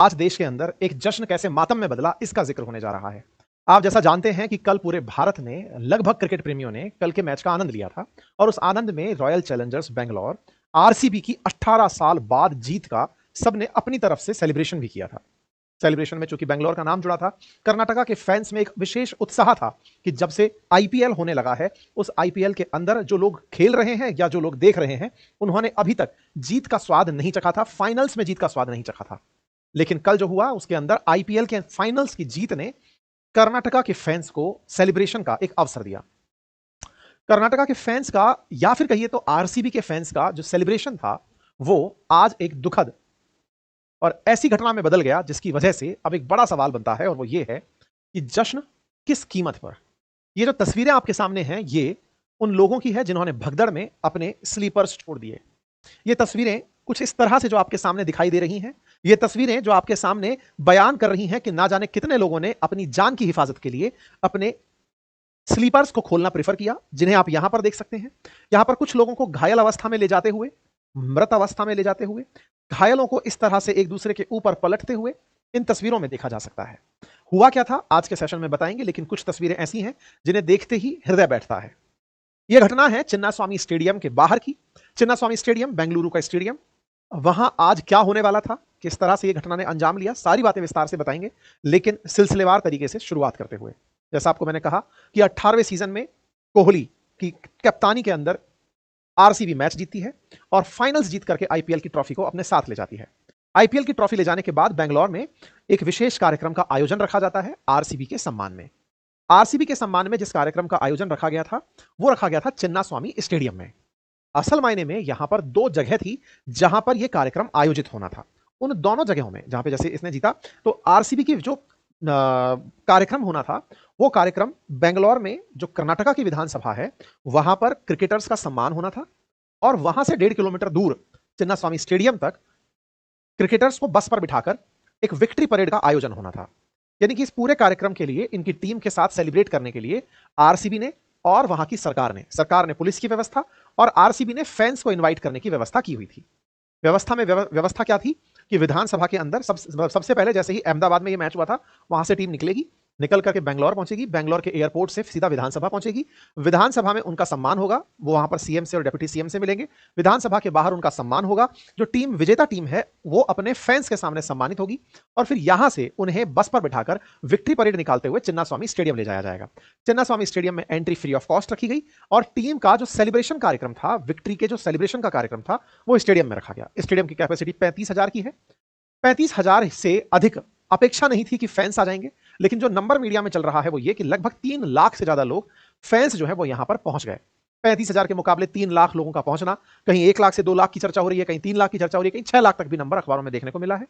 आज देश के अंदर एक जश्न कैसे मातम में बदला, इसका जिक्र होने जा रहा है। आप जैसा जानते हैं कि कल पूरे भारत ने, लगभग क्रिकेट प्रेमियों ने कल के मैच का आनंद लिया था और उस आनंद में रॉयल चैलेंजर्स बेंगलोर आरसीबी की 18 साल बाद जीत का सबने अपनी तरफ से सेलिब्रेशन भी किया था। सेलिब्रेशन में चूंकि बेंगलोर का नाम जुड़ा था, कर्नाटका के फैंस में एक विशेष उत्साह था कि जब से आईपीएल होने लगा है, उस आईपीएल के अंदर जो लोग खेल रहे हैं या जो लोग देख रहे हैं, उन्होंने अभी तक जीत का स्वाद नहीं चखा था, फाइनल्स में जीत का स्वाद नहीं चखा था। लेकिन कल जो हुआ उसके अंदर आईपीएल के फाइनल्स की जीत ने कर्नाटका के फैंस को सेलिब्रेशन का एक अवसर दिया। कर्नाटका के फैंस का, या फिर कहिए तो आरसीबी के फैंस का जो सेलिब्रेशन था, वो आज एक दुखद और ऐसी घटना में बदल गया जिसकी वजह से अब एक बड़ा सवाल बनता है और वो ये है कि जश्न किस कीमत पर। ये जो तस्वीरें आपके सामने हैं, ये उन लोगों की है जिन्होंने भगदड़ में अपने स्लीपर्स छोड़ दिए। ये तस्वीरें कुछ इस तरह से जो आपके सामने दिखाई दे रही हैं, ये तस्वीरें जो आपके सामने बयान कर रही हैं कि ना जाने कितने लोगों ने अपनी जान की हिफाजत के लिए अपने स्लीपर्स को खोलना प्रेफर किया, जिन्हें आप यहां पर देख सकते हैं। यहां पर कुछ लोगों को घायल अवस्था में ले जाते हुए, मृत अवस्था में ले जाते हुए, घायलों को इस तरह से एक दूसरे के ऊपर पलटते हुए इन तस्वीरों में देखा जा सकता है। हुआ क्या था आज के सेशन में बताएंगे, लेकिन कुछ तस्वीरें ऐसी हैं जिन्हें देखते ही हृदय बैठता है। यह घटना है चिन्नास्वामी स्टेडियम के बाहर की। चिन्नास्वामी स्टेडियम बेंगलुरु का स्टेडियम। वहां आज क्या होने वाला था, किस तरह से यह घटना ने अंजाम लिया, सारी बातें विस्तार से बताएंगे, लेकिन सिलसिलेवार तरीके से शुरुआत करते हुए। जैसा आपको मैंने कहा कि 18वें सीजन में कोहली की कप्तानी के अंदर आरसीबी मैच जीतती है और फाइनल्स जीत करके आईपीएल की ट्रॉफी को अपने साथ ले जाती है। आईपीएल की ट्रॉफी ले जाने के बाद बेंगलोर में एक विशेष कार्यक्रम का आयोजन रखा जाता है आरसीबी के सम्मान में। आरसीबी के सम्मान में जिस कार्यक्रम का आयोजन रखा गया था, वो रखा गया था चिन्नास्वामी स्टेडियम में। असल मायने में यहां पर दो जगह थी जहां पर यह कार्यक्रम आयोजित होना था। उन दोनों जगहों में जहां पे जैसे इसने जीता, तो आरसीबी की जो कार्यक्रम होना था, वो कार्यक्रम बेंगलोर में जो कर्नाटका की विधानसभा है, वहां पर क्रिकेटर्स का सम्मान होना था और वहां से 1.5 किलोमीटर दूर चिन्नास्वामी स्टेडियम तक क्रिकेटर्स को बस पर बिठाकर एक विक्ट्री परेड का आयोजन होना था। यानी कि इस पूरे कार्यक्रम के लिए, इनकी टीम के साथ सेलिब्रेट करने के लिए आरसीबी ने और वहां की सरकार ने पुलिस की व्यवस्था और आरसीबी ने फैंस को इनवाइट करने की व्यवस्था की हुई थी। व्यवस्था क्या थी कि विधानसभा के अंदर सबसे पहले जैसे ही अहमदाबाद में ये मैच हुआ था, वहां से टीम निकलेगी, निकल करके बेंगलोर पहुंचेगी, बेंगलोर के एयरपोर्ट से सीधा विधानसभा पहुंचेगी। विधानसभा में उनका सम्मान होगा, वो वहां पर सीएम से और डिप्टी सीएम से मिलेंगे। विधानसभा के बाहर उनका सम्मान होगा, जो टीम विजेता टीम है वो अपने फैंस के सामने सम्मानित होगी और फिर यहां से उन्हें बस पर बिठाकर विक्ट्री परेड निकालते हुए चिन्नास्वामी स्टेडियम ले जाया जाएगा। चिन्नास्वामी स्टेडियम में एंट्री फ्री ऑफ कॉस्ट रखी गई और टीम का जो सेलिब्रेशन कार्यक्रम था, विक्ट्री के जो सेलिब्रेशन का कार्यक्रम था, वो स्टेडियम में रखा गया। स्टेडियम की कैपेसिटी 35,000 की है। 35,000 से अधिक अपेक्षा नहीं थी कि फैंस आ जाएंगे, लेकिन जो नंबर मीडिया में चल रहा है वो ये कि लगभग 3 लाख से ज्यादा लोग, फैंस जो है वो यहां पर पहुंच गए। 35,000 के मुकाबले 3 लाख लोगों का पहुंचना, कहीं 1 लाख से 2 लाख की चर्चा हो रही है, कहीं 3 लाख की चर्चा हो रही है, कहीं 6 लाख तक भी नंबर अखबारों में देखने को मिला है।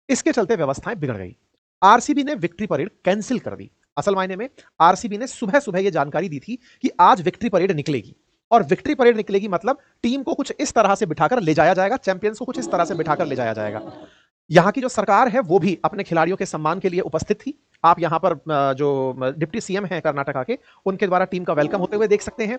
इसके चलते व्यवस्थाएं बिगड़ गई। आरसीबी ने विक्ट्री परेड कैंसिल कर दी। असल मायने में आरसीबी ने सुबह सुबह यह जानकारी दी थी कि आज विक्ट्री परेड निकलेगी और विक्ट्री परेड निकलेगी मतलब टीम को कुछ इस तरह से बिठाकर ले जाया जाएगा, चैंपियंस को कुछ इस तरह से बिठाकर ले जाया जाएगा। यहां की जो सरकार है वो भी अपने खिलाड़ियों के सम्मान के लिए उपस्थित थी। आप यहां पर जो डिप्टी सीएम हैं कर्नाटका के, उनके द्वारा टीम का वेलकम होते हुए देख सकते हैं।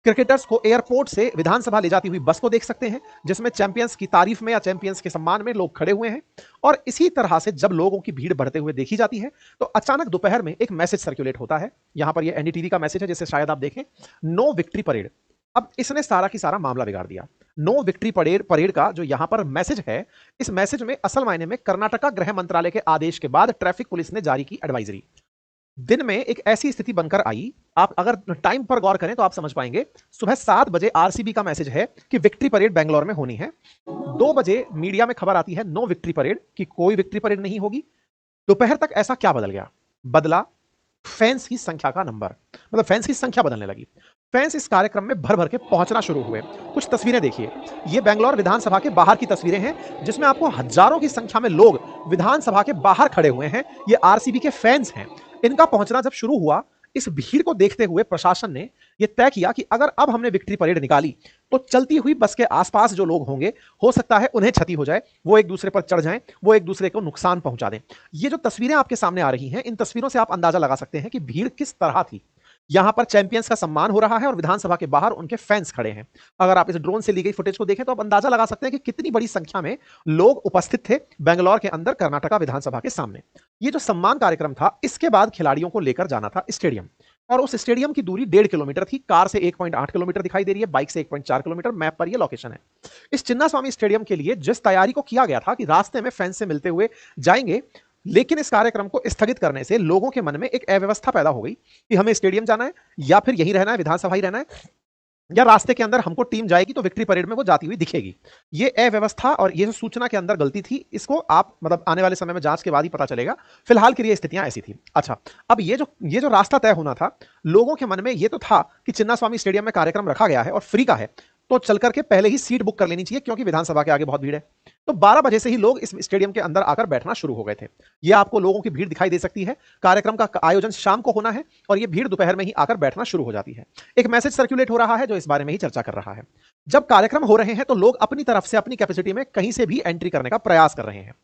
क्रिकेटर्स को एयरपोर्ट से विधानसभा ले जाती हुई बस को देख सकते हैं, जिसमें चैंपियंस की तारीफ में या चैंपियंस के सम्मान में लोग खड़े हुए हैं। और इसी तरह से जब लोगों की भीड़ बढ़ते हुए देखी जाती है, तो अचानक दोपहर में एक मैसेज सर्कुलेट होता है। यहां पर यह एनडीटीवी का मैसेज है, जिसे शायद आप देखें, नो विक्ट्री परेड। अब इसने सारा की सारा मामला बिगाड़ दिया। नो विक्ट्री परेड का जो यहां पर मैसेज है, इस मैसेज में असल मायने में कर्नाटका गृह मंत्रालय के आदेश के बाद ट्रैफिक पुलिस ने जारी की एडवाइजरी। दिन में एक ऐसी स्थिति बनकर आई, आप अगर टाइम पर गौर करें तो आप समझ पाएंगे। सुबह 7 बजे आरसीबी का मैसेज है कि विक्ट्री परेड बेंगलोर में होनी है। 2 बजे मीडिया में खबर आती है नो विक्ट्री परेड, कि कोई विक्ट्री परेड नहीं होगी। दोपहर तक ऐसा क्या बदल गया? बदला फैंस की संख्या का नंबर, मतलब फैंस की संख्या बदलने लगी। फैंस इस कार्यक्रम में भर भर के पहुंचना शुरू हुए। कुछ तस्वीरें देखिए, ये बेंगलोर विधानसभा के बाहर की तस्वीरें हैं, जिसमें आपको हजारों की संख्या में लोग विधानसभा के बाहर खड़े हुए हैं। ये आरसीबी के फैंस हैं। इनका पहुंचना जब शुरू हुआ, इस भीड़ को देखते हुए प्रशासन ने यह तय किया कि अगर अब हमने विक्ट्री परेड निकाली तो चलती हुई बस के आसपास जो लोग होंगे, हो सकता है उन्हें क्षति हो जाए, वो एक दूसरे पर चढ़ जाएं, वो एक दूसरे को नुकसान पहुंचा दें। ये जो तस्वीरें आपके सामने आ रही हैं, इन तस्वीरों से आप अंदाजा लगा सकते हैं कि भीड़ किस तरह थी। यहां पर चैंपियंस का सम्मान हो रहा है और विधानसभा के बाहर उनके फैंस खड़े हैं। अगर आप इस ड्रोन से ली गई फुटेज को देखें तो आप अंदाजा लगा सकते हैं कि कितनी बड़ी संख्या में लोग उपस्थित थे बेंगलौर के अंदर कर्नाटका विधानसभा के सामने। ये जो सम्मान कार्यक्रम था, इसके बाद खिलाड़ियों को लेकर जाना था स्टेडियम, और उस स्टेडियम की दूरी 1.5 किलोमीटर थी। कार से 1.8 किलोमीटर दिखाई दे रही है, बाइक से 1.4 किलोमीटर, मैप पर यह लोकेशन है। इस चिन्नास्वामी स्टेडियम के लिए जिस तैयारी को किया गया था कि रास्ते में फैंस से मिलते हुए जाएंगे, लेकिन इस कार्यक्रम को स्थगित करने से लोगों के मन में एक अव्यवस्था पैदा हो गई कि हमें स्टेडियम जाना है या फिर यहीं रहना है, विधानसभा ही रहना है, या रास्ते के अंदर हमको टीम जाएगी तो विक्ट्री परेड में वो जाती हुई दिखेगी। ये अव्यवस्था और ये जो सूचना के अंदर गलती थी, इसको आप मतलब आने वाले समय में जांच के बाद ही पता चलेगा। फिलहाल के लिए स्थितियां ऐसी थी। अच्छा, अब ये जो रास्ता तय होना था, लोगों के मन में ये तो था कि चिन्नास्वामी स्टेडियम में कार्यक्रम रखा गया है और फ्री का है, तो चल करके पहले ही सीट बुक कर लेनी चाहिए, क्योंकि विधानसभा के आगे बहुत भीड़ है। तो 12 बजे से ही लोग इस स्टेडियम के अंदर आकर बैठना शुरू हो गए थे। ये आपको लोगों की भीड़ दिखाई दे सकती है। कार्यक्रम का आयोजन शाम को होना है और ये भीड़ दोपहर में ही आकर बैठना शुरू हो जाती है। एक मैसेज सर्कुलेट हो रहा है जो इस बारे में ही चर्चा कर रहा है। जब कार्यक्रम हो रहे हैं तो लोग अपनी तरफ से अपनी कैपेसिटी में कहीं से भी एंट्री करने का प्रयास कर रहे हैं।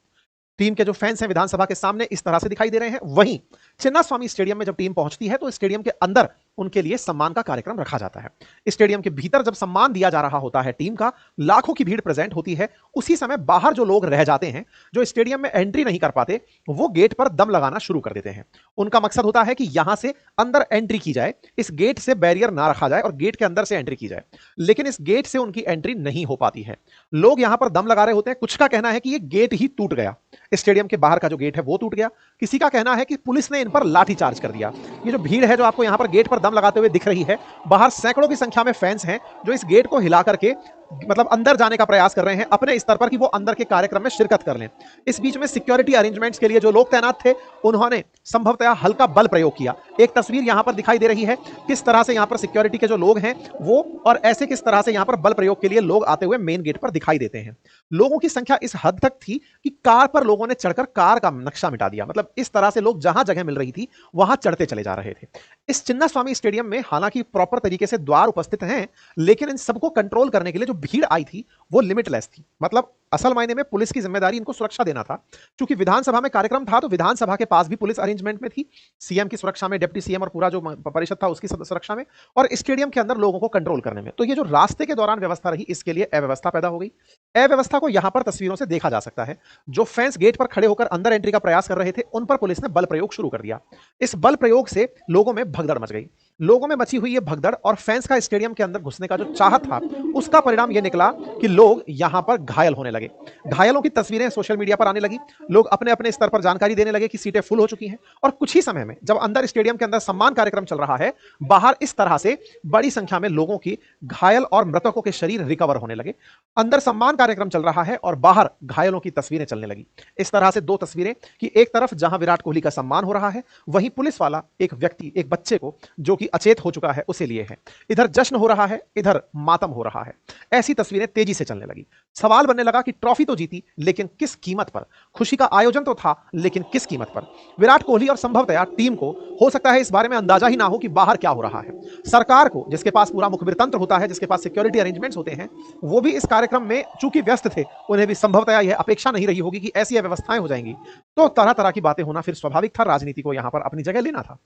टीम के जो फैंस हैं विधानसभा के सामने इस तरह से दिखाई दे रहे हैं। वहीं चिन्नास्वामी स्टेडियम में जब टीम पहुंचती है तो स्टेडियम के अंदर उनके लिए सम्मान का कार्यक्रम रखा जाता है। स्टेडियम के भीतर जब सम्मान दिया जा रहा होता है टीम का, लाखों की भीड़ प्रेजेंट होती है। उसी समय बाहर जो लोग रह जाते हैं, जो स्टेडियम में एंट्री नहीं कर पाते, वो गेट पर दम लगाना शुरू कर देते हैं। उनका मकसद होता है कि यहां से अंदर एंट्री की जाए, इस गेट से बैरियर ना रखा जाए और गेट के अंदर से एंट्री की जाए। लेकिन इस गेट से उनकी एंट्री नहीं हो पाती है। लोग यहां पर दम लगा रहे होते हैं। कुछ का कहना है कि ये गेट ही टूट गया, स्टेडियम के बाहर का जो गेट है वो टूट गया। किसी का कहना है कि पुलिस ने इन पर लाठीचार्ज कर दिया। ये जो भीड़ है जो आपको यहां पर गेट पर दम लगाते हुए दिख रही है, बाहर सैकड़ों की संख्या में फैंस हैं जो इस गेट को हिला करके मतलब अंदर जाने का प्रयास कर रहे हैं अपने स्तर पर कि वो अंदर के कार्यक्रम में शिरकत कर लें। इस बीच में सिक्योरिटी अरेंजमेंट्स के लिए जो लोग तैनात थे, उन्होंने संभवतः हल्का बल प्रयोग किया। एक तस्वीर यहां पर दिखाई दे रही है किस तरह से यहां पर सिक्योरिटी के जो लोग हैं वो, और ऐसे किस तरह से यहां पर बल प्रयोग के लिए लोग आते हुए मेन गेट पर दिखाई देते हैं। लोगों की संख्या इस हद तक थी कि कार पर लोगों ने चढ़कर कार का नक्शा मिटा दिया। मतलब इस तरह से लोग जहां जगह मिल रही थी वहां चढ़ते चले जा रहे थे। इस चिन्नास्वामी स्टेडियम में हालांकि प्रॉपर तरीके से द्वार उपस्थित हैं, लेकिन इन सबको कंट्रोल करने के लिए जो भीड़ आई थी वो लिमिटलेस थी। मतलब असल मायने में पुलिस की जिम्मेदारी इनको सुरक्षा देना था। क्योंकि विधानसभा में कार्यक्रम था तो विधानसभा के पास भी पुलिस अरेंजमेंट में थी, सीएम की सुरक्षा में, डिप्टी सीएम और पूरा जो परिषद था उसकी सुरक्षा में, और स्टेडियम के अंदर लोगों को कंट्रोल करने में। तो ये जो रास्ते के दौरान व्यवस्था रही, इसके लिए अव्यवस्था पैदा हो गई। अव्यवस्था को यहां पर तस्वीरों से देखा जा सकता है। जो फैंस गेट पर खड़े होकर अंदर एंट्री का प्रयास कर रहे थे, उन पर पुलिस ने बल प्रयोग शुरू कर दिया। इस बल प्रयोग से लोगों में भगदड़ मच गई। लोगों में मची हुई ये भगदड़ और फैंस का स्टेडियम के अंदर घुसने का जो चाहत था, उसका परिणाम यह निकला कि लोग यहां पर घायल होने लगे। घायलों की तस्वीरें सोशल मीडिया पर आने लगी। लोग अपने अपने स्तर पर जानकारी देने लगे कि सीटें फुल हो चुकी हैं। और कुछ ही समय में जब अंदर स्टेडियम के अंदर सम्मान कार्यक्रम चल रहा है, बाहर इस तरह से बड़ी संख्या में लोगों की घायल और मृतकों के शरीर रिकवर होने लगे। अंदर सम्मान कार्यक्रम चल रहा है और बाहर घायलों की तस्वीरें चलने लगी। इस तरह से दो तस्वीरें कि एक तरफ जहां विराट कोहली का सम्मान हो रहा है, वहीं पुलिस वाला एक व्यक्ति, एक बच्चे को जो कि अचेत हो चुका है, उसे लिए है। इधर जश्न हो रहा है, इधर मातम हो रहा है। ऐसी तस्वीरें तेजी से चलने लगी। सवाल बनने लगा कि ट्रॉफी तो जीती, लेकिन किस कीमत पर? खुशी का आयोजन तो था, लेकिन किस कीमत पर? विराट कोहली और संभवतः टीम को हो सकता है इस बारे में अंदाजा ही ना हो कि बाहर क्या हो रहा है। सरकार को, जिसके पास पूरा मुखबिर तंत्र होता है, जिसके पास सिक्योरिटी अरेंजमेंट्स होते हैं, वो भी इस कार्यक्रम में चूंकि व्यस्त थे, उन्हें भी संभवतः यह अपेक्षा नहीं रही होगी कि ऐसी व्यवस्थाएं हो जाएंगी। तो तरह तरह की बातें होना फिर स्वाभाविक था। राजनीति को यहां पर अपनी जगह लेना था।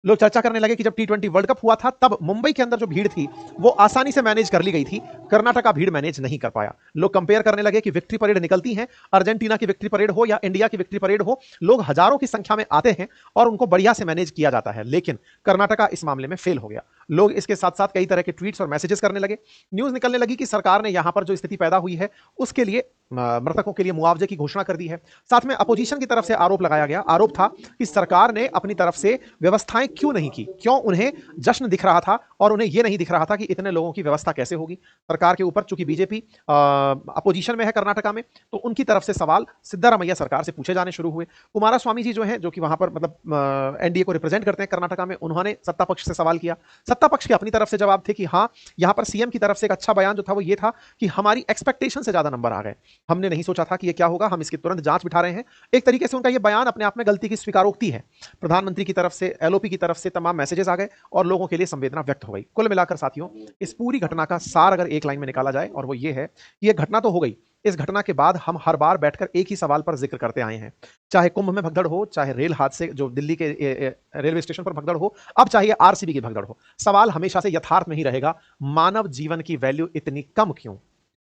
लोग चर्चा करने लगे कि जब टी20 वर्ल्ड कप हुआ था, तब मुंबई के अंदर जो भीड़ थी वो आसानी से मैनेज कर ली गई थी, कर्नाटका भीड़ मैनेज नहीं कर पाया। लोग कंपेयर करने लगे कि विक्ट्री परेड निकलती हैं, अर्जेंटीना की विक्ट्री परेड हो या इंडिया की विक्ट्री परेड हो, लोग हजारों की संख्या में आते हैं और उनको बढ़िया से मैनेज किया जाता है। लेकिन कर्नाटका इस मामले में फेल हो गया। लोग इसके साथ साथ कई तरह के ट्वीट्स और मैसेजेस करने लगे। न्यूज निकलने लगी कि सरकार ने यहां पर जो स्थिति पैदा हुई है उसके लिए मृतकों के लिए मुआवजे की घोषणा कर दी है। साथ में अपोजिशन की तरफ से आरोप लगाया गया। आरोप था कि सरकार ने अपनी तरफ से व्यवस्थाएं क्यों नहीं की, क्यों उन्हें जश्न दिख रहा था और उन्हें यह नहीं दिख रहा था कि इतने लोगों की व्यवस्था कैसे होगी। सरकार के ऊपर चूंकि बीजेपी अपोजिशन में है कर्नाटका में, तो उनकी तरफ से सवाल सिद्धारमैया सरकार से पूछे जाने शुरू हुए। कुमारस्वामी जी जो है, जो कि वहां पर मतलब एनडीए को रिप्रेजेंट करते हैं कर्नाटका में, उन्होंने सत्ता पक्ष से सवाल किया। सत्ता पक्ष के अपनी तरफ से जवाब थे कि हाँ, यहां पर सीएम की तरफ से एक अच्छा बयान जो था वो ये था कि हमारी एक्सपेक्टेशन से ज्यादा नंबर आ गए, हमने नहीं सोचा था कि ये क्या होगा, हम इसकी तुरंत जांच बिठा रहे हैं। एक तरीके से उनका ये बयान अपने आप में गलती की स्वीकारोक्ति है। प्रधानमंत्री की तरफ से, एलओपी की तरफ से तमाम मैसेजेस आ गए और लोगों के लिए संवेदना व्यक्त हो गई। कुल मिलाकर साथियों, इस पूरी घटना का सार अगर एक लाइन में निकाला जाए और वो ये है कि ये घटना तो हो गई, इस घटना के बाद हम हर बार बैठकर एक ही सवाल पर जिक्र करते आए हैं। चाहे कुंभ में भगदड़ हो, चाहे रेल हादसे जो दिल्ली के रेलवे स्टेशन पर भगदड़ हो, अब चाहे आरसीबी की भगदड़ हो, सवाल हमेशा से यथार्थ में ही रहेगा, मानव जीवन की वैल्यू इतनी कम क्यों?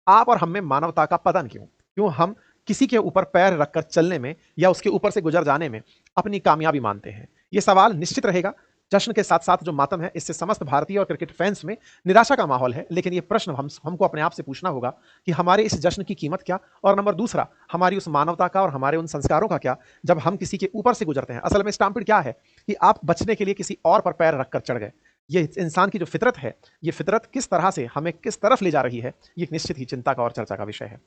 आप और हम में मानवता का पतन क्यों? क्यों हम किसी के ऊपर पैर रखकर चलने में या उसके ऊपर से गुजर जाने में अपनी कामयाबी मानते हैं? ये सवाल निश्चित रहेगा। जश्न के साथ-साथ जो मातम है, इससे समस्त भारतीय और क्रिकेट फैंस में निराशा का माहौल है। लेकिन ये प्रश्न हमको अपने आप से पूछना होगा कि हमारे इस जश्न की कीमत क्या? और नंबर दूसरा, हमारी उस मानवता का और हमारे उन संस्कारों का क्या, जब हम किसी के ऊपर से गुजरते हैं? असल में स्टैम्पिड क्या है कि आप बचने के लिए किसी और पर पैर रखकर चढ़ गए। ये इंसान की जो फितरत है, ये फितरत किस तरह से हमें किस तरफ ले जा रही है, ये एक निश्चित ही चिंता का और चर्चा का विषय है।